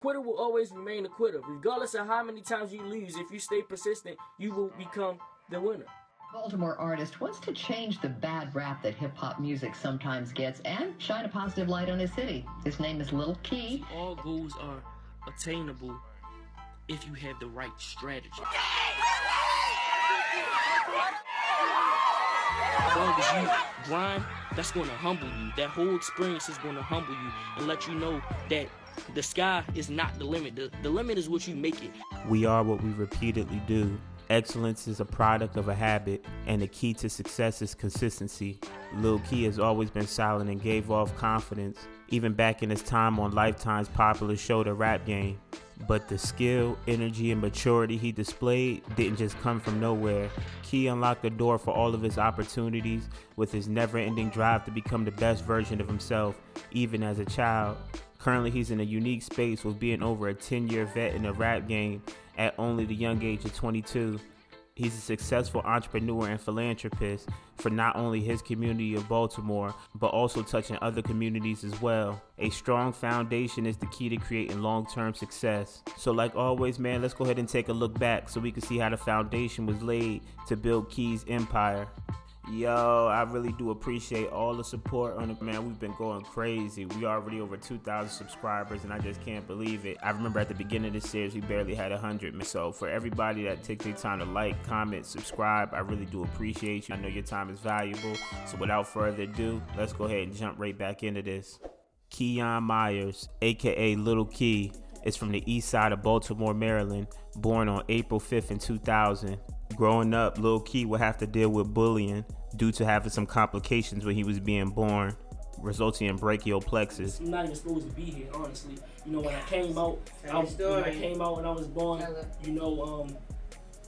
Quitter will always remain a quitter. Regardless of how many times you lose, if you stay persistent, you will become the winner. Baltimore artist wants to change the bad rap that hip-hop music sometimes gets and shine a positive light on his city. His name is Lil Key. All goals are attainable if you have the right strategy. As long as you grind, that's going to humble you. That whole experience is going to humble you and let you know that the sky is not the limit. The limit is what you make it. We are what we repeatedly do. Excellence is a product of a habit, and the key to success is consistency. Lil Key has always been solid and gave off confidence, even back in his time on Lifetime's popular show, The Rap Game. But the skill, energy, and maturity he displayed didn't just come from nowhere. Key unlocked the door for all of his opportunities with his never-ending drive to become the best version of himself, even as a child. Currently, he's in a unique space with being over a 10-year vet in the rap game at only the young age of 22. He's a successful entrepreneur and philanthropist for not only his community of Baltimore, but also touching other communities as well. A strong foundation is the key to creating long-term success. So like always, man, let's go ahead and take a look back so we can see how the foundation was laid to build Key's empire. Yo, I really do appreciate all the support on it, man. We've been going crazy. We already over 2,000 subscribers, and I just can't believe it. I remember at the beginning of this series, we barely had 100. So for everybody that takes their time to like, comment, subscribe, I really do appreciate you. I know your time is valuable. So without further ado, let's go ahead and jump right back into this. Kiingmace, aka Lil Key, is from the east side of Baltimore, Maryland, born on April 5th in 2000. Growing up, Lil Key would have to deal with bullying due to having some complications when he was being born, resulting in brachial plexus. I'm not even supposed to be here, honestly. You know, when I came out, and I was born, you know,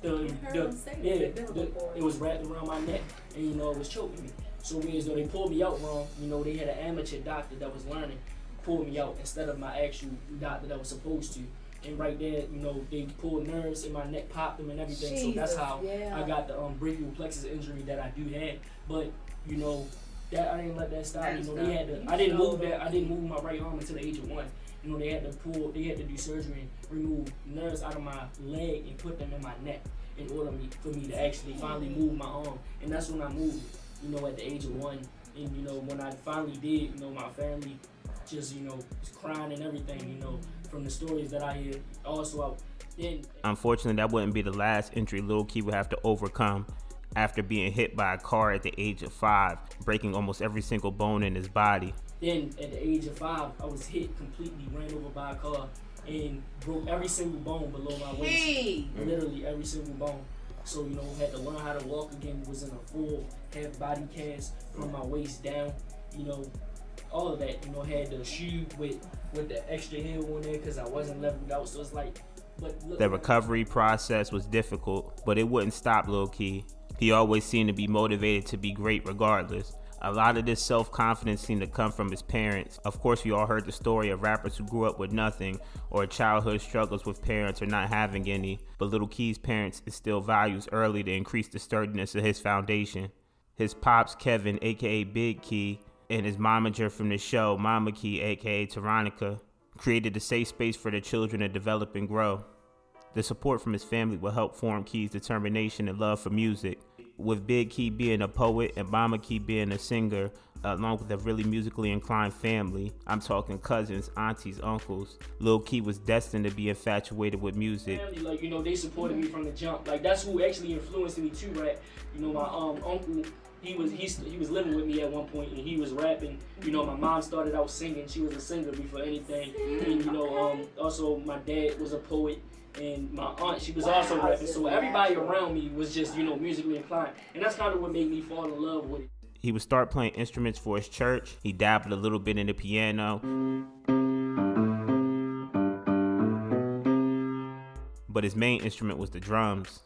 it was wrapped around my neck, and you know, it was choking me. So as though they pulled me out wrong, you know, they had an amateur doctor that was learning, pulled me out instead of my actual doctor that was supposed to. And right there, you know, they pulled nerves in my neck, popped them and everything. Jesus, so that's how I got the brachial plexus injury that I do have. But, you know, that I didn't let that stop. You know, they had to, I didn't move my right arm until the age of 1. You know, they had to do surgery and remove nerves out of my leg and put them in my neck in order for me to actually finally move my arm. And that's when I moved, you know, at the age of 1. And, you know, when I finally did, you know, my family just, you know, was crying and everything, you know, from the stories that I hear. Also, unfortunately, that wouldn't be the last injury Lil Key would have to overcome after being hit by a car at the age of 5, breaking almost every single bone in his body. Then, at the age of 5, I was hit completely, ran over by a car, and broke every single bone below my waist. Literally every single bone. So, you know, had to learn how to walk again, was in a full half body cast from my waist down, you know, all of that, you know, had the shoe with the extra heel on there because I wasn't leveled out. So it's like, the recovery process was difficult, but it wouldn't stop Lil Key. He always seemed to be motivated to be great regardless. A lot of this self-confidence seemed to come from his parents. Of course, we all heard the story of rappers who grew up with nothing or childhood struggles with parents or not having any, but Lil Key's parents instilled values early to increase the sturdiness of his foundation. His pops, Kevin, aka Big Key, and his momager from the show, Mama Key, aka Tyronica, created a safe space for the children to develop and grow. The support from his family will help form Key's determination and love for music. With Big Key being a poet and Mama Key being a singer, along with a really musically inclined family, I'm talking cousins, aunties, uncles, Lil Key was destined to be infatuated with music. Family, like, you know, they supported me from the jump. Like, that's who actually influenced me to rap. You know, my uncle, he was living with me at one point, and he was rapping. You know, my mom started out singing. She was a singer before anything. And, you know, also my dad was a poet, and my aunt, she was also rapping. So everybody around me was just, you know, musically inclined. And that's kind of what made me fall in love with it. He would start playing instruments for his church. He dabbled a little bit in the piano. But his main instrument was the drums.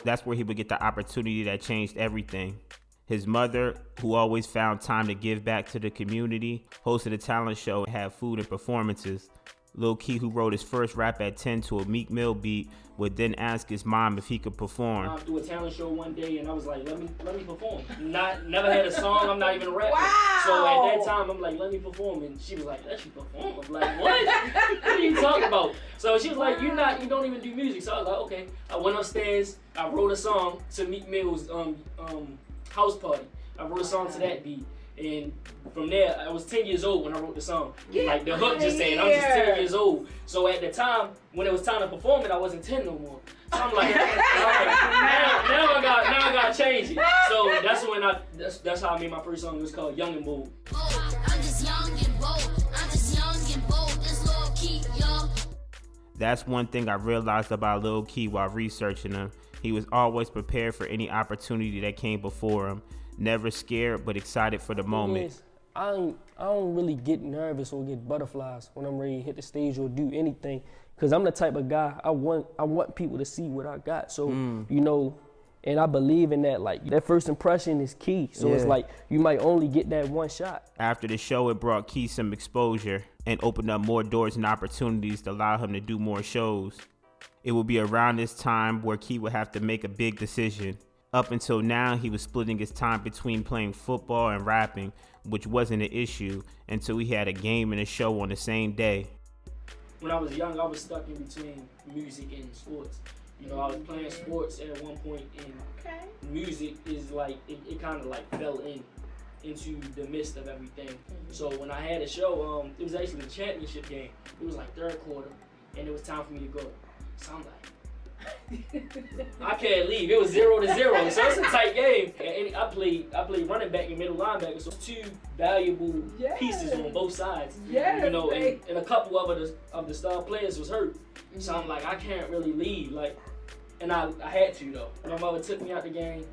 That's where he would get the opportunity that changed everything. His mother, who always found time to give back to the community, hosted a talent show and had food and performances. Lil Key, who wrote his first rap at 10 to a Meek Mill beat, would then ask his mom if he could perform. Through a talent show one day, and I was like, let me perform. Never had a song. I'm not even a rapper. Wow. So at that time, I'm like, let me perform, and she was like, let you perform. I'm like, what? What are you talking about? So she was like, you don't even do music. So I was like, okay. I went upstairs. I wrote a song to Meek Mill's house party. I wrote a song to that beat. And from there, I was 10 years old when I wrote the song. Like the hook just saying, I'm just 10 years old. So at the time, when it was time to perform it, I wasn't 10 no more. So I'm like, now I gotta change it. So that's when that's how I made my first song. It was called Young and Bold. I'm just young and bold. I'm just young and bold. This Lil Key, young. That's one thing I realized about Lil Key while researching him. He was always prepared for any opportunity that came before him. Never scared, but excited for the moment. I don't really get nervous or get butterflies when I'm ready to hit the stage or do anything, because I'm the type of guy, I want people to see what I got. So, you know, and I believe in that. Like, that first impression is key. So it's like, you might only get that one shot. After the show, it brought Key some exposure and opened up more doors and opportunities to allow him to do more shows. It would be around this time where Key would have to make a big decision. Up until now, he was splitting his time between playing football and rapping, which wasn't an issue until he had a game and a show on the same day. When I was young, I was stuck in between music and sports. You know, I was playing sports at one point, and music is like, it kind of like fell into the midst of everything. So when I had a show, it was actually the championship game. It was like third quarter, and it was time for me to go. So I'm like, I can't leave. It was 0-0, so it's a tight game. And I played running back and middle linebacker, so two valuable pieces on both sides. You know, and a couple of the star players was hurt. So I'm like, I can't really leave. Like, and I had to though. My mother took me out the game,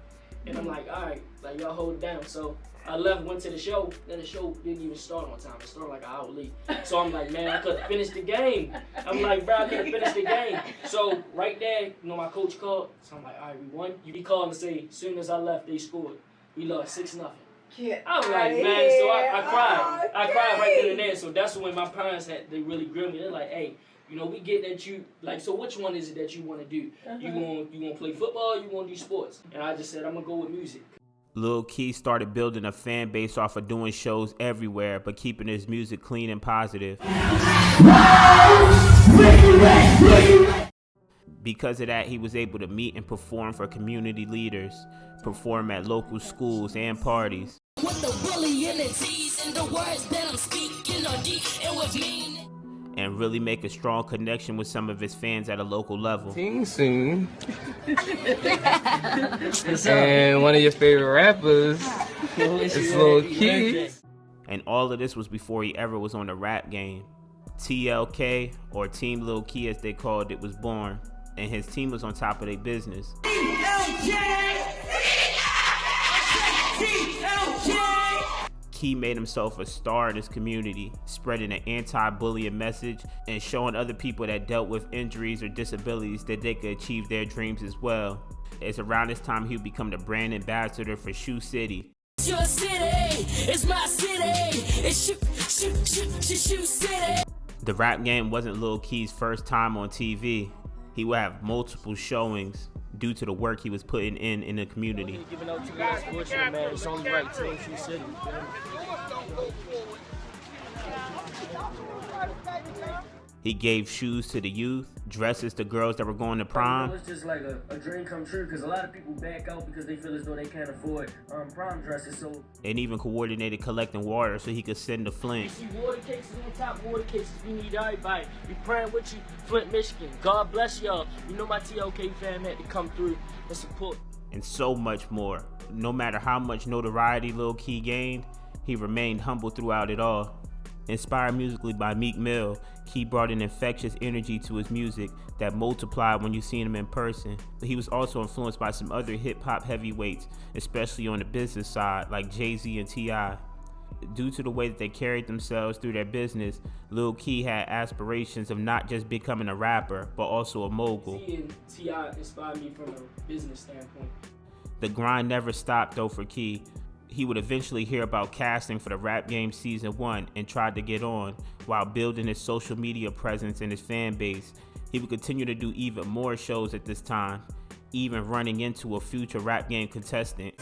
and I'm like, all right, like y'all hold it down. So I left, went to the show, then the show didn't even start on time. It started like an hour late. So I'm like, man, I couldn't finish the game. I'm like, bro, I couldn't finish the game. So right there, you know, my coach called. So I'm like, all right, we won. He called and say, as soon as I left, they scored. We lost 6-0. I was like, man, so I cried. I cried right then and there. So that's when my parents they really grilled me. They're like, hey, you know, we get that you, like, so which one is it that you want to do? You want to play football or you want to do sports? And I just said, I'm going to go with music. Lil Key started building a fan base off of doing shows everywhere, but keeping his music clean and positive. Because of that, he was able to meet and perform for community leaders, perform at local schools and parties. With the bully in the T's and the words that I'm speaking are deep and with meaning. And really make a strong connection with some of his fans at a local level. Ting soon. And one of your favorite rappers is Lil Key. And all of this was before he ever was on the rap game. TLK, or Team Lil Key as they called it, was born. And his team was on top of their business. Key made himself a star in his community, spreading an anti-bullying message and showing other people that dealt with injuries or disabilities that they could achieve their dreams as well. It's around this time he would become the brand ambassador for Shoe City. It's your city, it's my city, it's Shoe City. The rap game wasn't Lil Key's first time on TV. He would have multiple showings due to the work he was putting in the community. Giving out to me, that's fortunate, man. It's only right. Team Shoe City. He gave shoes to the youth, dresses to girls that were going to prom. It's just like a dream come true, because a lot of people back out because they feel as though they can't afford prom dresses. So, and even coordinated collecting water so he could send to you Flint. see water cases on top, water cases. We need everybody. We praying with you, Flint, Michigan. God bless y'all. You know my TLK fam had to come through and support. And so much more. No matter how much notoriety Lil Key gained, he remained humble throughout it all. Inspired musically by Meek Mill, Key brought an infectious energy to his music that multiplied when you seen him in person. But he was also influenced by some other hip-hop heavyweights, especially on the business side, like Jay-Z and T.I. Due to the way that they carried themselves through their business, Lil Key had aspirations of not just becoming a rapper, but also a mogul. Jay-Z and T.I. inspired me from a business standpoint. The grind never stopped though for Key. He would eventually hear about casting for the Rap Game Season 1 and tried to get on while building his social media presence and his fan base. He would continue to do even more shows at this time, even running into a future Rap Game contestant.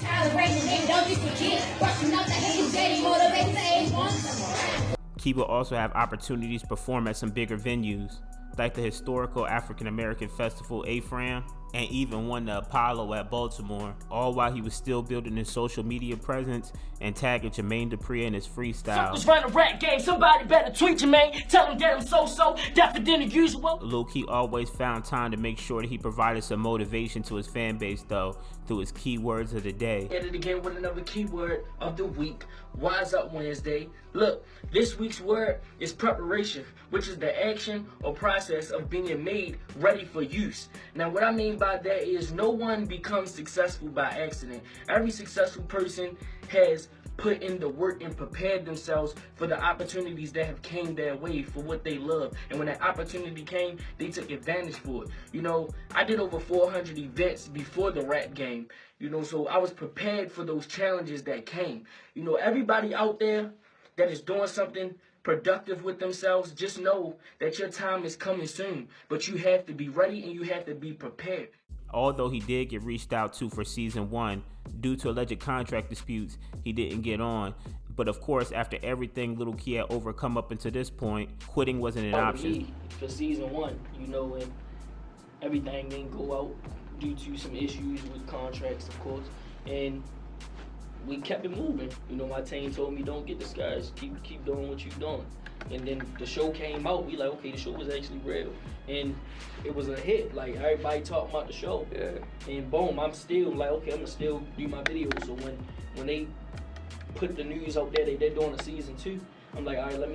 Key will also have opportunities to perform at some bigger venues, like the historical African American festival AFRAM, and even won the Apollo at Baltimore, all while he was still building his social media presence and tagging Jermaine Dupri in his freestyle. Something's running a Rap Game, somebody better tweet Jermaine, tell him that I'm so deaf than the usual. Lil Key always found time to make sure that he provided some motivation to his fan base though, through his keywords of the day. At it again with another keyword of the week. Wise Up Wednesday. Look, this week's word is preparation, which is the action or process of being made ready for use. Now, what I mean by that is no one becomes successful by accident. Every successful person has put in the work and prepared themselves for the opportunities that have came their way for what they love. And when that opportunity came, they took advantage for it. You know, I did over 400 events before the Rap Game. You know, so I was prepared for those challenges that came. You know, everybody out there that is doing something productive with themselves, just know that your time is coming soon. But you have to be ready and you have to be prepared. Although he did get reached out to for Season 1, due to alleged contract disputes, he didn't get on. But of course, after everything Lil Key had overcome up until this point, quitting wasn't an option. For Season 1, you know, when everything didn't go out due to some issues with contracts, of course, and we kept it moving. You know, my team told me, don't get discouraged, keep doing what you're doing. And then the show came out, we like, okay, the show was actually real. And it was a hit, like everybody talking about the show. Yeah. And boom, I'm still like, okay, I'm gonna still do my videos. So when they put the news out there that they're doing a Season 2, I'm like, all right, let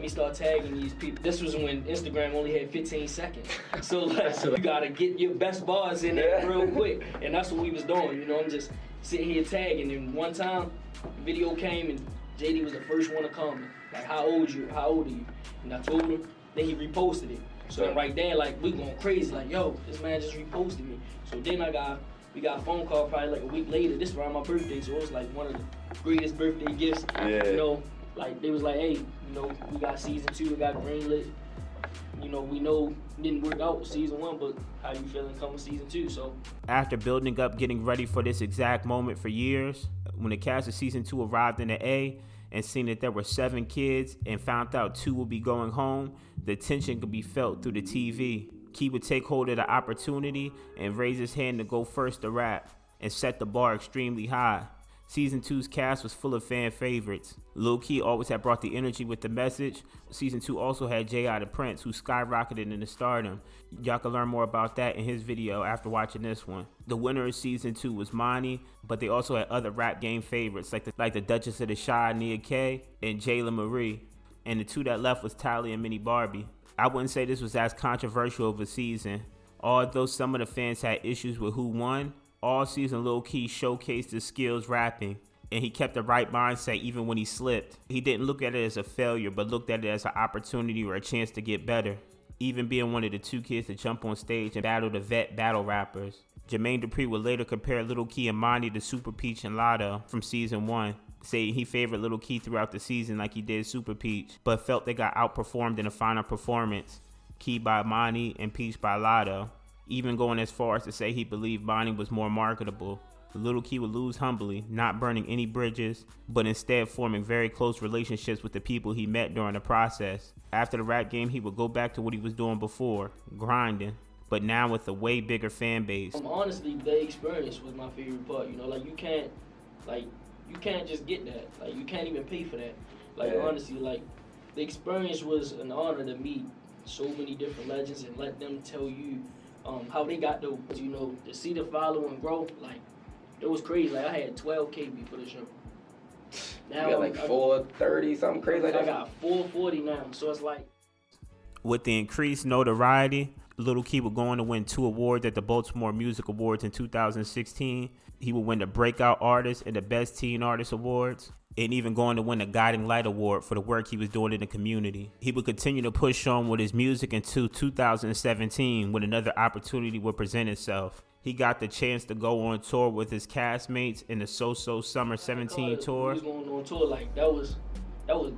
me start tagging these people. This was when Instagram only had 15 seconds. So like, you gotta get your best bars in there real quick. And that's what we was doing, you know, I'm just sitting here tagging. And one time, the video came and JD was the first one to comment. Like, how old are you? And I told him, then he reposted it. So then right there, like, we going crazy, like, yo, this man just reposted me. So then we got a phone call probably like a week later. This was around my birthday, so it was like one of the greatest birthday gifts. Yeah. You know, like, they was like, hey, you know, we got Season 2, we got greenlit. You know, we know it didn't work out Season 1, but how you feeling coming Season 2, so. After building up, getting ready for this exact moment for years, when the cast of Season 2 arrived in the A and seen that there were 7 kids and found out 2 would be going home, the tension could be felt through the TV. Key would take hold of the opportunity and raise his hand to go first to rap and set the bar extremely high. Season 2's cast was full of fan favorites. Lil Key always had brought the energy with the message. Season 2 also had J.I. the Prince, who skyrocketed into stardom. Y'all can learn more about that in his video after watching this one. The winner of Season 2 was Monty, but they also had other Rap Game favorites like the Duchess of the Shy, Nia K, and Jayla Marie. And the 2 that left was Tally and Minnie Barbie. I wouldn't say this was as controversial of a season. Although some of the fans had issues with who won, all season Lil Key showcased his skills rapping, and he kept the right mindset even when he slipped. He didn't look at it as a failure, but looked at it as an opportunity or a chance to get better, even being one of the 2 kids to jump on stage and battle the vet battle rappers. Jermaine Dupri would later compare Lil Key and Monty to Super Peach and Lotto from Season 1, saying he favored Lil Key throughout the season like he did Super Peach, but felt they got outperformed in the final performance, Key by Monty and Peach by Lotto, even going as far as to say he believed Monty was more marketable. Lil Key would lose humbly, not burning any bridges, but instead forming very close relationships with the people he met during the process. After the Rap Game, he would go back to what he was doing before, grinding, but now with a way bigger fan base. Honestly, the experience was my favorite part. You know, like you can't just get that. Like you can't even pay for that. Like honestly, like the experience was an honor to meet so many different legends and let them tell you how they got those. You know, to see the following grow, like it was crazy. Like I had 12K before the show. Now you got like 430, something crazy like that. I got 440 now, so it's like. With the increased notoriety, Lil Key would go on to win 2 awards at the Baltimore Music Awards in 2016. He would win the Breakout Artist and the Best Teen Artist Awards, and even going to win the Guiding Light Award for the work he was doing in the community. He would continue to push on with his music until 2017 when another opportunity would present itself. He got the chance to go on tour with his castmates in the So Summer 17 tour. We was going on tour, like, that was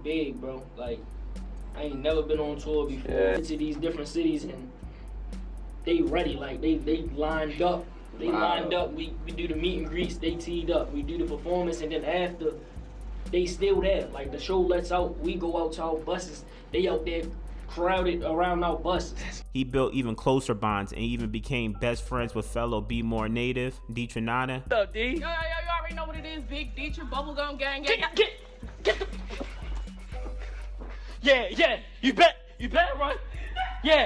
big, bro. Like, I ain't never been on tour before. Yeah. To these different cities, and they ready, like, they lined up. They lined up. We do the meet and greets, they teed up. We do the performance, and then after, they still there. Like, the show lets out, we go out to our buses. They out there crowded around our buses. He built even closer bonds and even became best friends with fellow Bmore native, D Trinata. What's up, D? Yo, you already know what it is, Big Deetra, Bubblegum Gang. Get the... Yeah, you bet run. Yeah.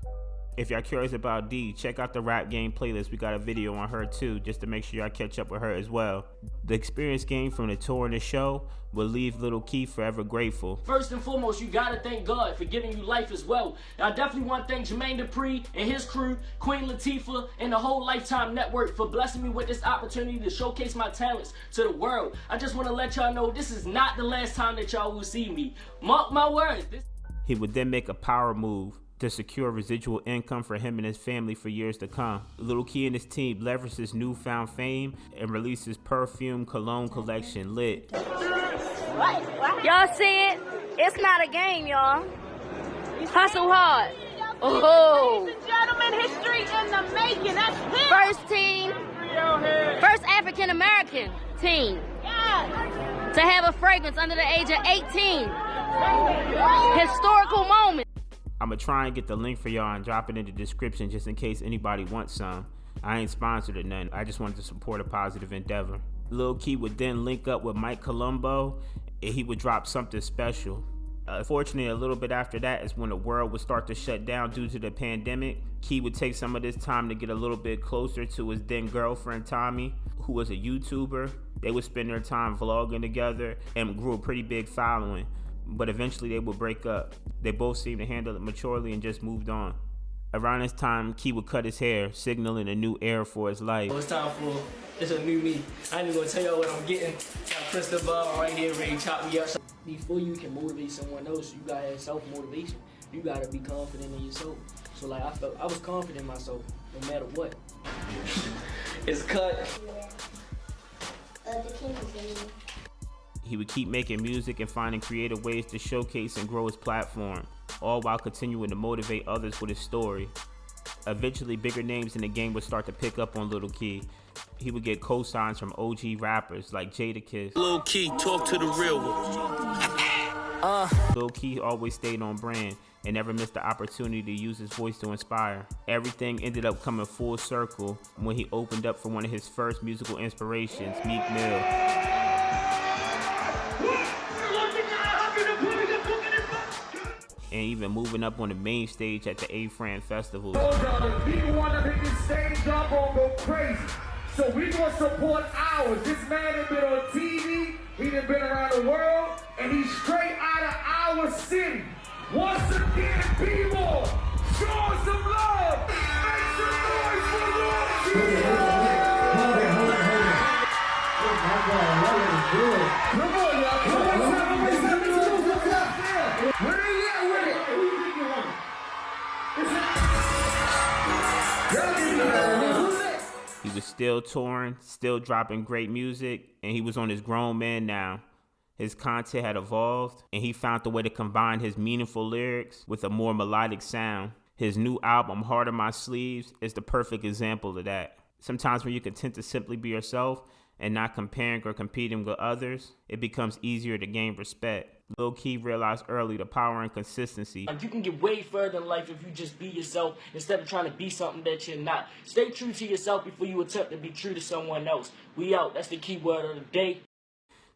If y'all curious about D, check out the Rap Game playlist. We got a video on her too, just to make sure y'all catch up with her as well. The experience gained from the tour and the show will leave Lil Key forever grateful. First and foremost, you gotta thank God for giving you life as well. I definitely want to thank Jermaine Dupri and his crew, Queen Latifah, and the whole Lifetime Network for blessing me with this opportunity to showcase my talents to the world. I just want to let y'all know this is not the last time that y'all will see me. Mark my words. He would then make a power move to secure residual income for him and his family for years to come. Lil Key and his team leveraged his newfound fame and released his perfume cologne collection, Lit. Y'all see it? It's not a game, y'all. Hustle hard. Oh. Ladies and gentlemen, history in the making. That's him. First team, first African American team to have a fragrance under the age of 18. Historical moment. I'ma try and get the link for y'all and drop it in the description just in case anybody wants some. I ain't sponsored or nothing. I just wanted to support a positive endeavor. Lil Key would then link up with Mike Colombo and he would drop something special. Unfortunately, a little bit after that is when the world would start to shut down due to the pandemic. Key would take some of this time to get a little bit closer to his then girlfriend Tommy, who was a YouTuber. They would spend their time vlogging together and grew a pretty big following. But eventually they would break up. They both seemed to handle it maturely and just moved on. Around this time, Key would cut his hair, signaling a new era for his life. It's time for, it's a new me. I ain't even gonna tell y'all what I'm getting. Got a crystal ball right here ready to chop me up. Before you can motivate someone else, you gotta have self-motivation. You gotta be confident in yourself. So like, I was confident in myself, no matter what. It's cut. He would keep making music and finding creative ways to showcase and grow his platform, all while continuing to motivate others with his story. Eventually, bigger names in the game would start to pick up on Lil Key. He would get co-signs from OG rappers like Jadakiss. Lil Key, talk to the real one. Lil Key always stayed on brand and never missed the opportunity to use his voice to inspire. Everything ended up coming full circle when he opened up for one of his first musical inspirations, Meek Mill. And even moving up on the main stage at the A-Fran Festival. People want to pick this stage up or go crazy. So we gonna support ours. This man has been on TV, he done been around the world, and he's straight out of our city. Once again, Bmore, show us some love. Make some noise for Lil Key. Hold it. Oh my God, that was good. Come on, y'all. Come on, where they at with it? He was still touring, still dropping great music, and he was on his grown man now. His content had evolved, and he found the way to combine his meaningful lyrics with a more melodic sound. His new album, Heart on My Sleeves, is the perfect example of that. Sometimes when you're content to simply be yourself and not comparing or competing with others, it becomes easier to gain respect. Lil Key realized early the power and consistency. You can get way further in life if you just be yourself instead of trying to be something that you're not. Stay true to yourself before you attempt to be true to someone else. We out. That's the key word of the day.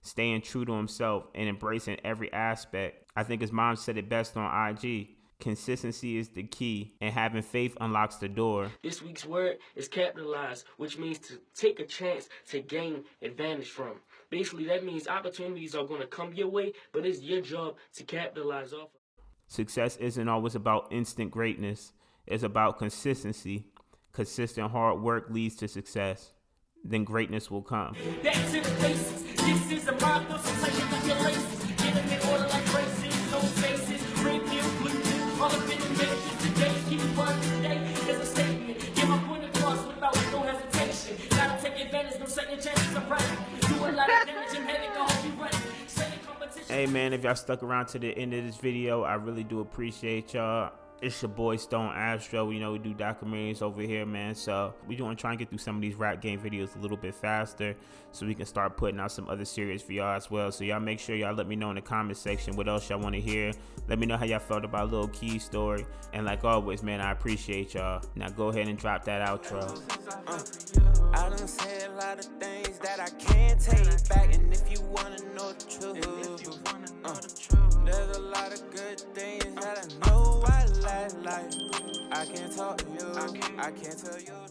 Staying true to himself and embracing every aspect. I think his mom said it best on IG. Consistency is the key, and having faith unlocks the door. This week's word is capitalize, which means to take a chance to gain advantage from. Basically, that means opportunities are going to come your way, but it's your job to capitalize off. Success isn't always about instant greatness. It's about consistency. Consistent hard work leads to success. Then greatness will come. Back to the basics. This is a marathon, so tighten up your laces. Get them in order like braces, no faces. Red pill, blue pill, all up in the nation today. Keep it one today as a statement. Get my point across without no hesitation. second chances of right. Do a lot of damage and headache, I hope you right. Second competition. Hey man, if y'all stuck around to the end of this video, I really do appreciate y'all. It's your boy Stone Astro. You know, we do documentaries over here, man. So we want to try and get through some of these rap game videos a little bit faster so we can start putting out some other series for y'all as well. So y'all make sure y'all let me know in the comment section what else y'all want to hear. Let me know how y'all felt about Lil Key's story. And like always, man, I appreciate y'all. Now go ahead and drop that outro. I done said a lot of things that I can't take back. And if you want to know the truth, there's a lot of good things that I know I like. I can't talk to you, I can't tell you.